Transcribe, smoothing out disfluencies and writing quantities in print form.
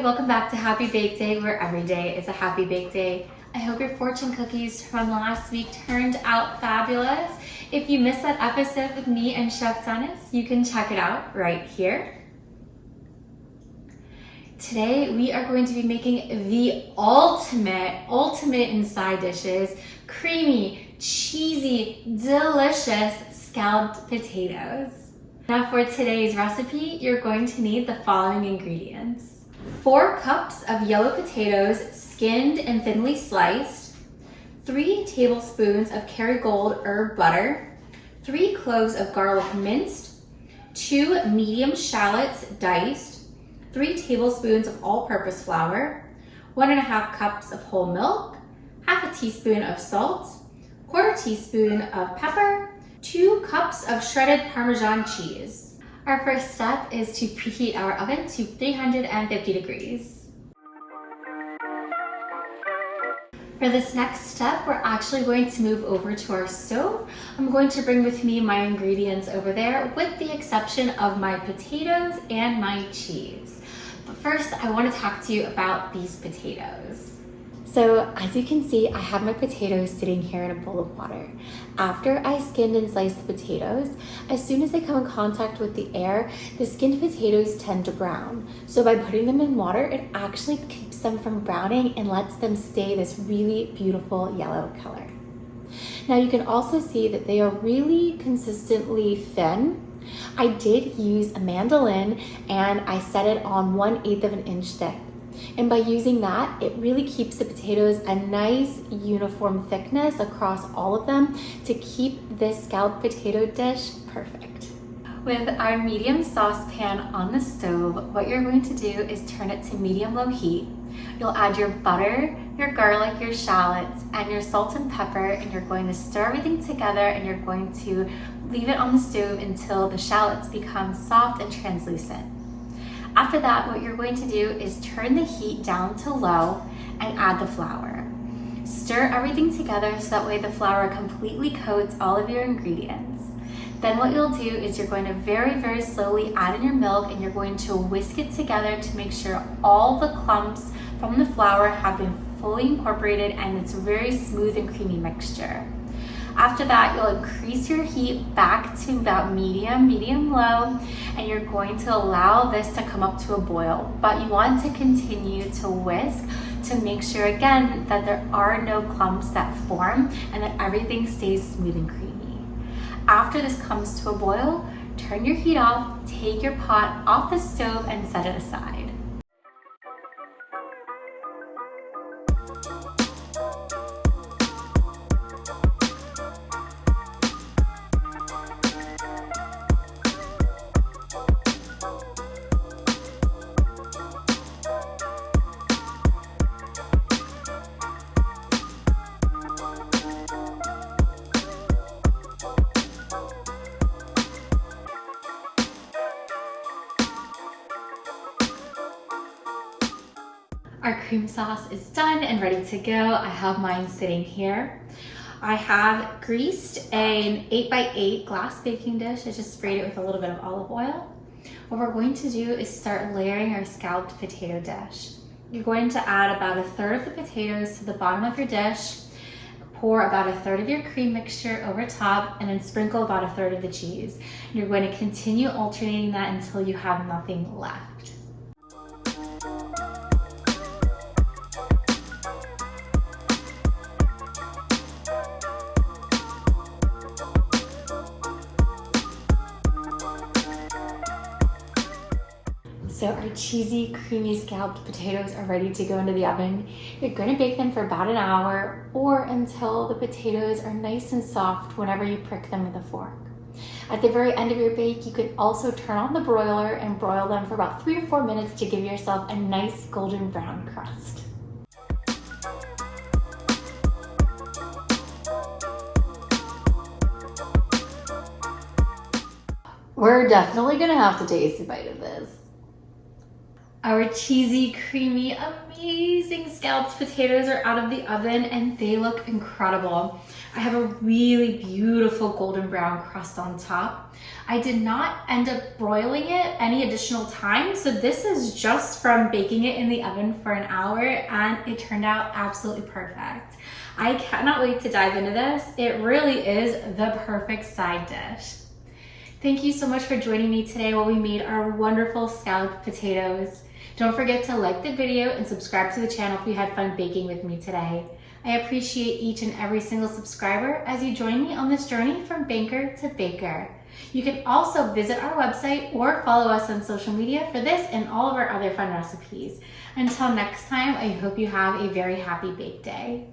welcome back to Happy Bake Day, where every day is a happy bake day. I hope your fortune cookies from last week turned out fabulous. If you missed that episode with me and Chef Dennis, you can check it out right here. Today we are going to be making the ultimate in side dishes, creamy, cheesy, delicious scalloped potatoes. Now for today's recipe, you're going to need the following ingredients. 4 cups of yellow potatoes, skinned and thinly sliced, 3 tablespoons of Kerrygold herb butter, 3 cloves of garlic minced, 2 medium shallots diced, 3 tablespoons of all-purpose flour, 1.5 cups of whole milk, half a teaspoon of salt, 1/4 teaspoon of pepper, 2 cups of shredded Parmesan cheese. Our first step is to preheat our oven to 350 degrees. For this next step, we're actually going to move over to our stove. I'm going to bring with me my ingredients over there, with the exception of my potatoes and my cheese. But first, I want to talk to you about these potatoes. So as you can see, I have my potatoes sitting here in a bowl of water. After I skinned and sliced the potatoes, as soon as they come in contact with the air, the skinned potatoes tend to brown. So by putting them in water, it actually keeps them from browning and lets them stay this really beautiful yellow color. Now you can also see that they are really consistently thin. I did use a mandolin and I set it on 1/8 of an inch thick. And by using that, it really keeps the potatoes a nice uniform thickness across all of them to keep this scalloped potato dish perfect. With our medium saucepan on the stove, what you're going to do is turn it to medium-low heat. You'll add your butter, your garlic, your shallots, and your salt and pepper, and you're going to stir everything together, and you're going to leave it on the stove until the shallots become soft and translucent. After that, what you're going to do is turn the heat down to low and add the flour. Stir everything together so that way the flour completely coats all of your ingredients. Then what you'll do is you're going to very slowly add in your milk, and you're going to whisk it together to make sure all the clumps from the flour have been fully incorporated and it's a very smooth and creamy mixture. After that, you'll increase your heat back to about medium-low, and you're going to allow this to come up to a boil. But you want to continue to whisk to make sure, again, that there are no clumps that form and that everything stays smooth and creamy. After this comes to a boil, turn your heat off, take your pot off the stove, and set it aside. Our cream sauce is done and ready to go. I have mine sitting here. I have greased an 8x8 glass baking dish. I just sprayed it with a little bit of olive oil. What we're going to do is start layering our scalloped potato dish. You're going to add about 1/3 of the potatoes to the bottom of your dish, pour about 1/3 of your cream mixture over top, and then sprinkle about 1/3 of the cheese. And you're going to continue alternating that until you have nothing left. So our cheesy, creamy scalloped potatoes are ready to go into the oven. You're going to bake them for about an hour or until the potatoes are nice and soft whenever you prick them with a fork. At the very end of your bake, you could also turn on the broiler and broil them for about 3 to 4 minutes to give yourself a nice golden brown crust. We're definitely going to have to taste a bite of this. Our cheesy, creamy, amazing scalloped potatoes are out of the oven and they look incredible. I have a really beautiful golden brown crust on top. I did not end up broiling it any additional time, so this is just from baking it in the oven for an hour, and it turned out absolutely perfect. I cannot wait to dive into this. It really is the perfect side dish. Thank you so much for joining me today while we made our wonderful scalloped potatoes. Don't forget to like the video and subscribe to the channel if you had fun baking with me today. I appreciate each and every single subscriber as you join me on this journey from banker to baker. You can also visit our website or follow us on social media for this and all of our other fun recipes. Until next time, I hope you have a very happy bake day.